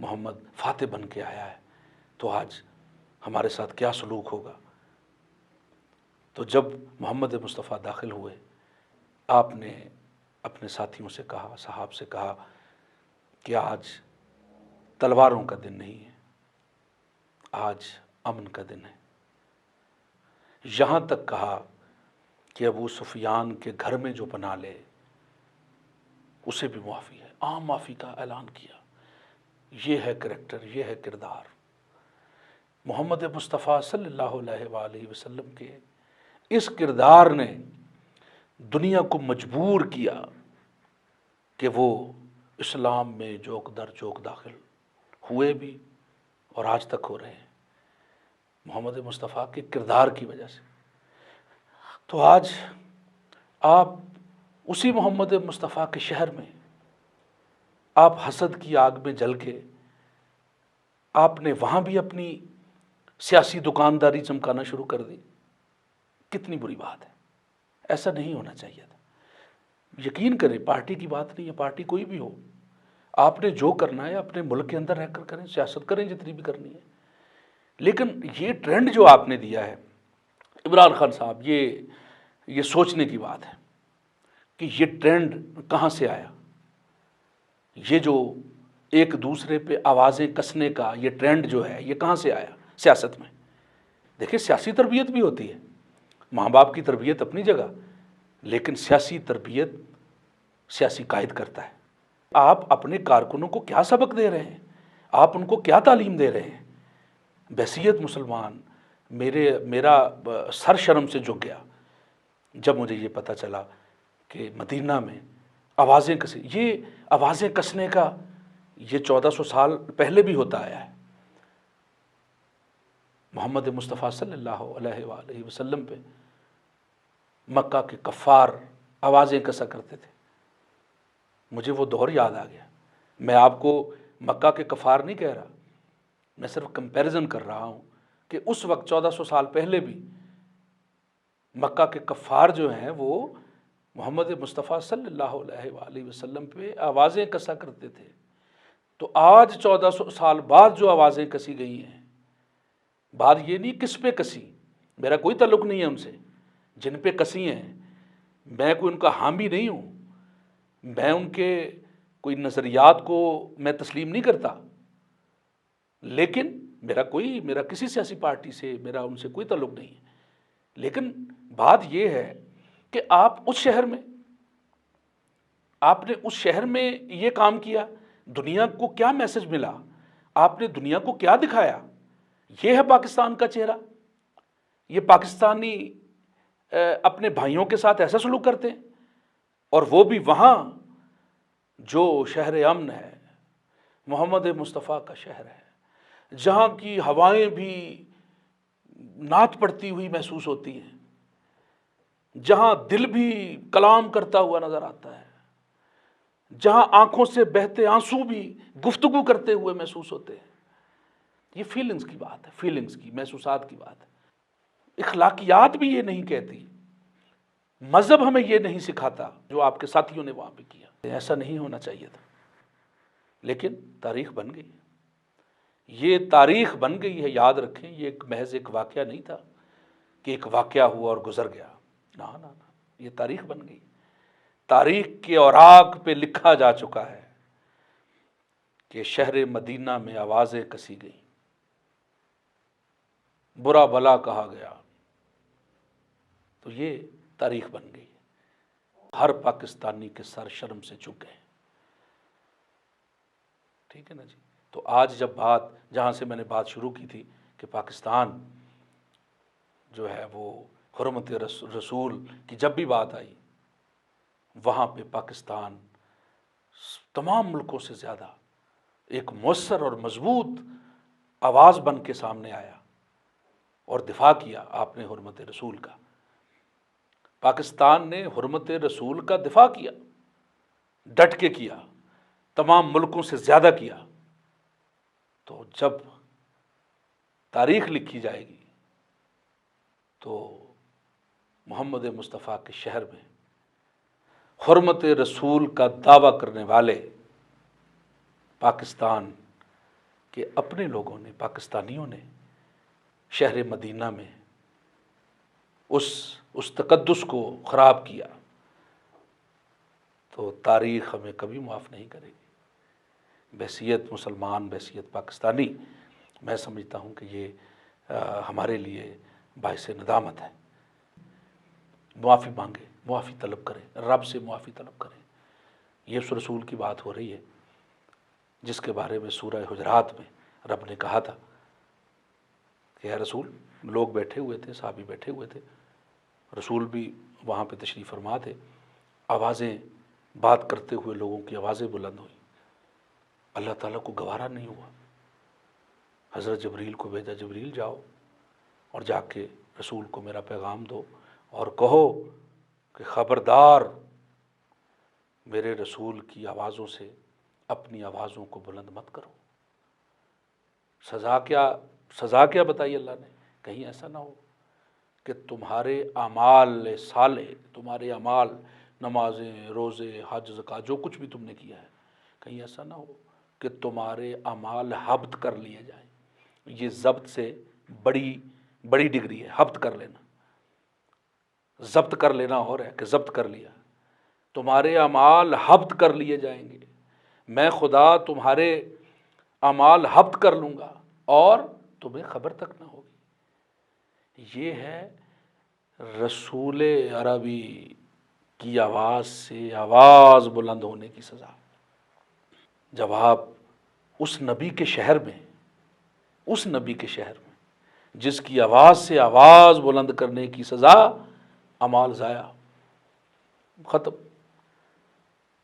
محمد فاتح بن کے آیا ہے، تو آج ہمارے ساتھ کیا سلوک ہوگا۔ تو جب محمد مصطفیٰ داخل ہوئے، آپ نے اپنے ساتھیوں سے کہا، صحاب سے کہا کہ آج تلواروں کا دن نہیں ہے، آج امن کا دن ہے۔ یہاں تک کہا کہ ابو سفیان کے گھر میں جو پناہ لے اسے بھی معافی ہے، عام معافی کا اعلان کیا۔ یہ ہے کریکٹر، یہ ہے کردار محمد مصطفیٰ صلی اللہ علیہ وآلہ وسلم کے۔ اس کردار نے دنیا کو مجبور کیا کہ وہ اسلام میں جوک در جوک داخل ہوئے بھی اور آج تک ہو رہے ہیں، محمد مصطفیٰ کے کردار کی وجہ سے۔ تو آج آپ اسی محمد مصطفیٰ کے شہر میں، آپ حسد کی آگ میں جل کے آپ نے وہاں بھی اپنی سیاسی دکانداری چمکانا شروع کر دی۔ کتنی بری بات ہے، ایسا نہیں ہونا چاہیے تھا۔ یقین کریں، پارٹی کی بات نہیں ہے، پارٹی کوئی بھی ہو، آپ نے جو کرنا ہے اپنے ملک کے اندر رہ کر کریں، سیاست کریں جتنی بھی کرنی ہے۔ لیکن یہ ٹرینڈ جو آپ نے دیا ہے عمران خان صاحب، یہ سوچنے کی بات ہے کہ یہ ٹرینڈ کہاں سے آیا۔ یہ جو ایک دوسرے پہ آوازیں کسنے کا یہ ٹرینڈ جو ہے، یہ کہاں سے آیا سیاست میں؟ دیکھیں، سیاسی تربیت بھی ہوتی ہے، ماں باپ کی تربیت اپنی جگہ، لیکن سیاسی تربیت سیاسی قائد کرتا ہے۔ آپ اپنے کارکنوں کو کیا سبق دے رہے ہیں، آپ ان کو کیا تعلیم دے رہے ہیں؟ بحیثیت مسلمان میرا سر شرم سے جھک گیا جب مجھے یہ پتہ چلا کہ مدینہ میں آوازیں کسی، یہ آوازیں کسنے کا یہ 1400 سال پہلے بھی ہوتا آیا ہے۔ محمد مصطفیٰ صلی اللہ علیہ وآلہ وسلم پہ مکہ کے کفار آوازیں کسا کرتے تھے۔ مجھے وہ دور یاد آ گیا۔ میں آپ کو مکہ کے کفار نہیں کہہ رہا، میں صرف کمپیریزن کر رہا ہوں کہ اس وقت 1400 سال پہلے بھی مکہ کے کفار جو ہیں وہ محمد مصطفیٰ صلی اللہ علیہ وآلہ وسلم پہ آوازیں کسا کرتے تھے۔ تو آج 1400 سال بعد جو آوازیں کسی گئی ہیں، بات یہ نہیں کس پہ کسی، میرا کوئی تعلق نہیں ہے ان سے، جن پہ کسی ہیں میں کوئی ان کا حامی نہیں ہوں، میں ان کے کوئی نظریات کو میں تسلیم نہیں کرتا، لیکن میرا کسی سیاسی پارٹی سے میرا ان سے کوئی تعلق نہیں ہے۔ لیکن بات یہ ہے کہ آپ نے اس شہر میں یہ کام کیا، دنیا کو کیا میسج ملا، آپ نے دنیا کو کیا دکھایا؟ یہ ہے پاکستان کا چہرہ؟ یہ پاکستانی اپنے بھائیوں کے ساتھ ایسا سلوک کرتے ہیں، اور وہ بھی وہاں جو شہر امن ہے، محمد مصطفیٰ کا شہر ہے، جہاں کی ہوائیں بھی نعت پڑتی ہوئی محسوس ہوتی ہیں، جہاں دل بھی کلام کرتا ہوا نظر آتا ہے، جہاں آنکھوں سے بہتے آنسو بھی گفتگو کرتے ہوئے محسوس ہوتے ہیں۔ یہ فیلنگز کی بات ہے، فیلنگز کی، محسوسات کی بات ہے۔ اخلاقیات بھی یہ نہیں کہتی، مذہب ہمیں یہ نہیں سکھاتا جو آپ کے ساتھیوں نے وہاں پہ کیا۔ ایسا نہیں ہونا چاہیے تھا، لیکن تاریخ بن گئی، یہ تاریخ بن گئی ہے۔ یاد رکھیں، یہ محض ایک واقعہ نہیں تھا کہ ایک واقعہ ہوا اور گزر گیا، نہ، یہ تاریخ بن گئی۔ تاریخ کے اوراق پہ لکھا جا چکا ہے کہ شہر مدینہ میں آوازیں کسی گئیں، برا بلا کہا گیا، تو یہ تاریخ بن گئی۔ ہر پاکستانی کے سر شرم سے جھک گئے۔ ٹھیک ہے نا جی؟ تو آج جب جہاں سے میں نے بات شروع کی تھی کہ پاکستان جو ہے وہ حرمت رسول کی جب بھی بات آئی، وہاں پہ پاکستان تمام ملکوں سے زیادہ ایک مؤثر اور مضبوط آواز بن کے سامنے آیا اور دفاع کیا آپ نے حرمت رسول کا۔ پاکستان نے حرمت رسول کا دفاع کیا، ڈٹ کے کیا، تمام ملکوں سے زیادہ کیا۔ تو جب تاریخ لکھی جائے گی تو محمد مصطفیٰ کے شہر میں حرمت رسول کا دعویٰ کرنے والے پاکستان کہ اپنے لوگوں نے، پاکستانیوں نے شہر مدینہ میں اس تقدس کو خراب کیا، تو تاریخ ہمیں کبھی معاف نہیں کرے گی۔ بحیثیت مسلمان، بحیثیت پاکستانی، میں سمجھتا ہوں کہ یہ ہمارے لیے باعث ندامت ہے۔ معافی مانگے، معافی طلب کریں، رب سے معافی طلب کریں۔ یہ اس رسول کی بات ہو رہی ہے جس کے بارے میں سورہ حجرات میں رب نے کہا تھا کہ اے رسول، لوگ بیٹھے ہوئے تھے، صحابی بیٹھے ہوئے تھے، رسول بھی وہاں پہ تشریف فرما تھے، آوازیں، بات کرتے ہوئے لوگوں کی آوازیں بلند ہوئی، اللہ تعالیٰ کو گوارا نہیں ہوا، حضرت جبریل کو بھیجا، جبریل جاؤ اور جا کے رسول کو میرا پیغام دو اور کہو کہ خبردار میرے رسول کی آوازوں سے اپنی آوازوں کو بلند مت کرو۔ سزا کیا بتائی اللہ نے؟ کہیں ایسا نہ ہو کہ تمہارے اعمال صالح، تمہارے اعمال، نمازیں، روزے، حج، زکوٰۃ، جو کچھ بھی تم نے کیا ہے، کہیں ایسا نہ ہو کہ تمہارے اعمال حبط کر لیے جائیں۔ یہ ضبط سے بڑی ڈگری ہے، حبط کر لینا۔ ضبط کر لینا اور ہے کہ ضبط کر لیا، تمہارے اعمال حبط کر لیے جائیں گے، میں خدا تمہارے اعمال حبط کر لوں گا اور تمہیں خبر تک نہ ہوگی۔ یہ ہے رسول عربی کی آواز سے آواز بلند ہونے کی سزا۔ جب آپ اس نبی کے شہر میں، اس نبی کے شہر میں جس کی آواز سے آواز بلند کرنے کی سزا، اعمال ضائع، ختم،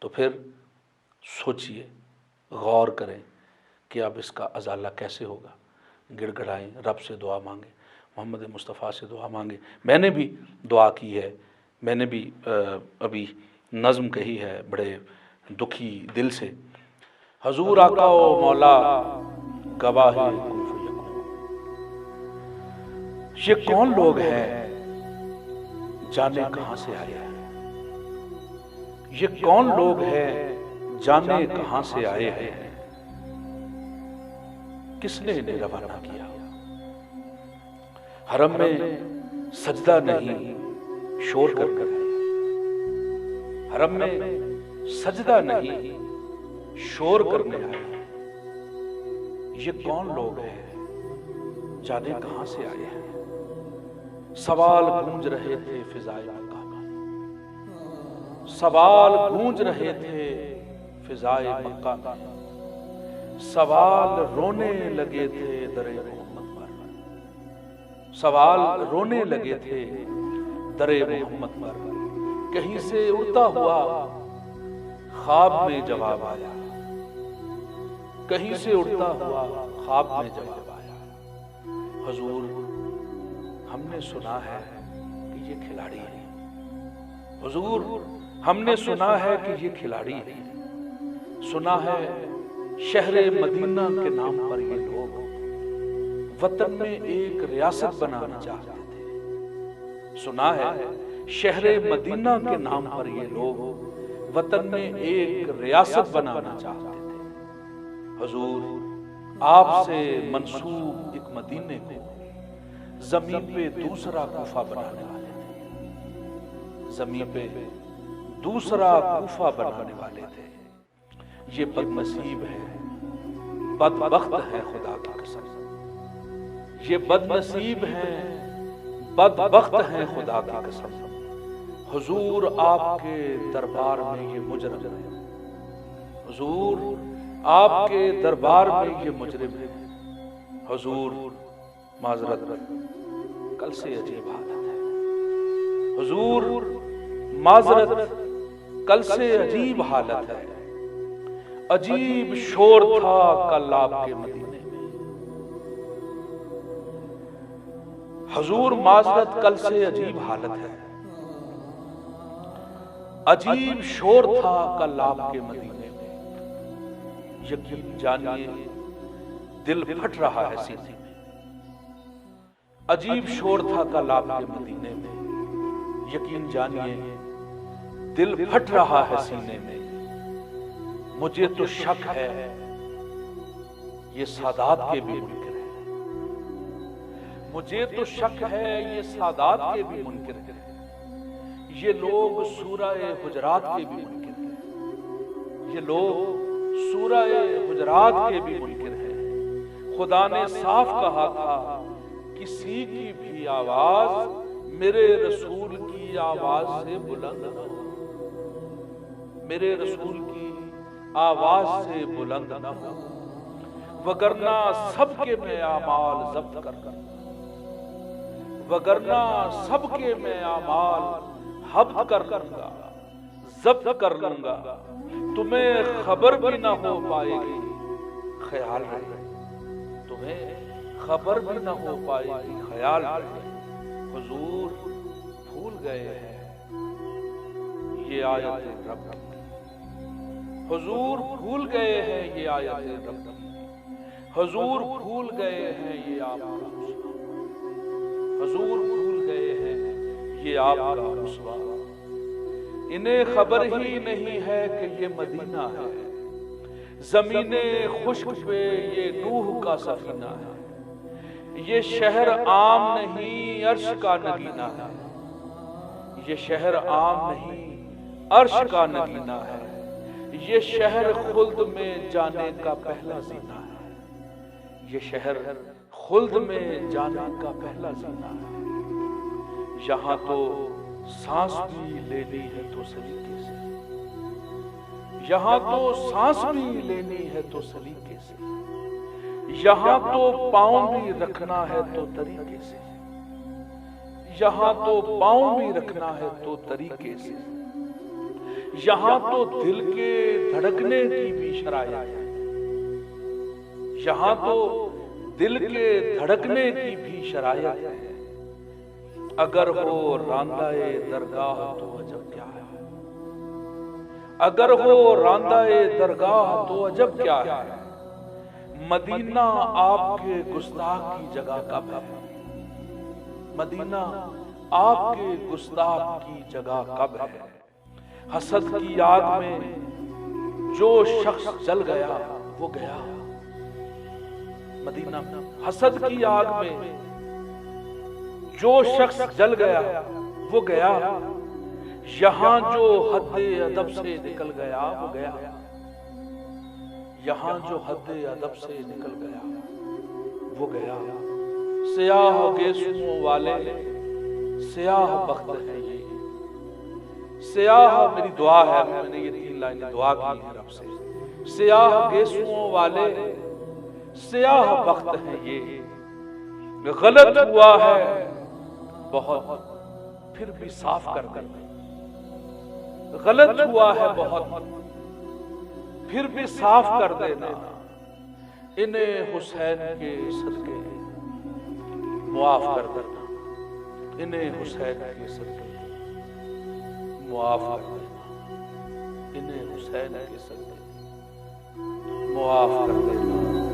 تو پھر سوچئے، غور کریں کہ اب اس کا ازالہ کیسے ہوگا۔ گڑ گڑائیں، رب سے دعا مانگیں، محمد مصطفیٰ سے دعا مانگیں۔ میں نے بھی دعا کی ہے، میں نے بھی ابھی نظم کہی ہے بڑے دکھی دل سے، حضور آقا و مولا گواہ کن فیکون، یہ کون لوگ ہیں جانے کہاں سے آئے ہیں، یہ کون لوگ ہیں جانے کہاں سے آئے ہیں، کس نے انہیں روانہ کیا، حرم میں سجدہ نہیں شور کر کر آئے، حرم میں سجدہ نہیں شور کرنے آئے، یہ کون لوگ ہیں جانے کہاں سے آئے ہیں، سوال گونج رہے تھے فضائے مکہ میں، سوال گونج رہے تھے فضائے مکہ میں، سوال رونے لگے تھے در محمد پر، سوال رونے لگے تھے در محمد پر، کہیں سے اڑتا ہوا خواب میں جواب آیا، کہیں سے اڑتا ہوا خواب میں جواب آیا، حضور ہم نے سنا ہے کہ یہ کھلاڑی ہے، حضور ہم نے سنا ہے کہ یہ کھلاڑی ہے، سنا ہے شہر مدینہ کے نام پر یہ لوگ وطن میں ایک ریاست بنانا چاہتے تھے، سنا ہے شہر مدینہ کے نام پر یہ لوگ وطن میں ایک ریاست بنانا چاہتے تھے، حضور آپ سے منسوب ایک مدینے کو زمین پہ دوسرا کوفہ بنانے والے تھے، زمین پہ دوسرا کوفہ بنانے والے تھے، یہ بد نصیب ہے، بدبخت ہے خدا کی قسم، یہ بد نصیب ہے، بدبخت ہے خدا کی قسم، حضور آپ کے دربار میں یہ مجرم ہے، حضور آپ کے دربار میں یہ مجرم ہے، حضور معذرت کل سے عجیب حالت ہے، حضور معذرت کل سے عجیب حالت ہے، عجیب شور تھا کل آپ کے مدینے میں، حضور معذرت کل سے عجیب حالت ہے، عجیب شور تھا کل آپ کے مدینے میں، یقین جانیے دل پھٹ رہا ہے سینے میں، عجیب شور تھا کل آپ کے مدینے میں، یقین جانیے دل پھٹ رہا ہے سینے میں، مجھے تو شک ہے یہ سادات کے بھی منکر ہیں، مجھے تو شک ہے یہ سادات کے بھی منکر ہیں، یہ لوگ سورہ حجرات کے بھی منکر ہیں، یہ لوگ سورہ حجرات کے بھی منکر ہیں۔ خدا نے صاف کہا تھا کسی کی بھی آواز میرے رسول کی آواز سے بلند نہ ہو، میرے رسول کی آواز سے بلند نہ ہو، وگرنہ سب کے میں اعمال ضبط کر لوں گا، وگرنہ سب کے میں اعمال حبط کر لوں گا، ضبط کر لوں گا، تمہیں خبر بھی نہ ہو پائے گی، خیال رہے، تمہیں خبر بھی نہ ہو پائے گی، خیال رہے۔ حضور بھول گئے ہیں یہ آیت رب کی، حضور بھول گئے ہیں یہ آیت رب کی، حضور بھول گئے ہیں یہ آپ کا اسوہ، حضور بھول گئے ہیں یہ آپ کا اسوہ۔ انہیں خبر ہی نہیں ہے کہ یہ مدینہ ہے، زمین خشک پہ یہ نوح کا سفینہ ہے، یہ شہر عام نہیں عرش کا نگینہ ہے، یہ شہر عام نہیں عرش کا نگینہ ہے، یہ شہر خلد میں جانے کا پہلا زینہ ہے، یہ شہر خلد میں جانے کا پہلا زینہ ہے۔ یہاں تو سانس بھی لینی ہے تو سلیقے سے، یہاں تو سانس بھی لینی ہے تو سلیقے سے، یہاں تو پاؤں بھی رکھنا ہے تو طریقے سے، یہاں تو پاؤں بھی رکھنا ہے تو طریقے سے، یہاں تو دل کے دھڑکنے کی بھی شرائط ہے، یہاں تو دل کے دھڑکنے کی بھی شرائط ہے، اگر ہو راندہ درگاہ تو عجب کیا ہے، اگر ہو راندہ درگاہ تو عجب کیا ہے، مدینہ آپ کے گستاخ کی جگہ کب ہے، مدینہ آپ کے گستاخ کی جگہ کب ہے۔ حسد کی آگ میں جو شخص جل گیا وہ گیا، مدینہ حسد کی آگ میں جو شخص جل گیا وہ گیا، یہاں جو حد ادب سے نکل گیا وہ گیا، یہاں جو حد ادب سے نکل گیا وہ گیا۔ سیاہ گیسوؤں والے سیاہ بخت ہیں یہ، سیاہ میری دعا ہے، میں نے یہ 3 لائنیں دعا کی ہیں رب سے، سیاہ گیسوؤں والے سیاہ بخت ہیں یہ، غلط ہوا ہے بہت پھر بھی صاف کر دینا، غلط ہوا ہے بہت پھر بھی صاف کر دینا، انہیں حسین کے صدقے معاف کر دینا، انہیں حسین کے صدقے معاف کر دینا، انہیں حسین کے صدقے معاف کر دینا۔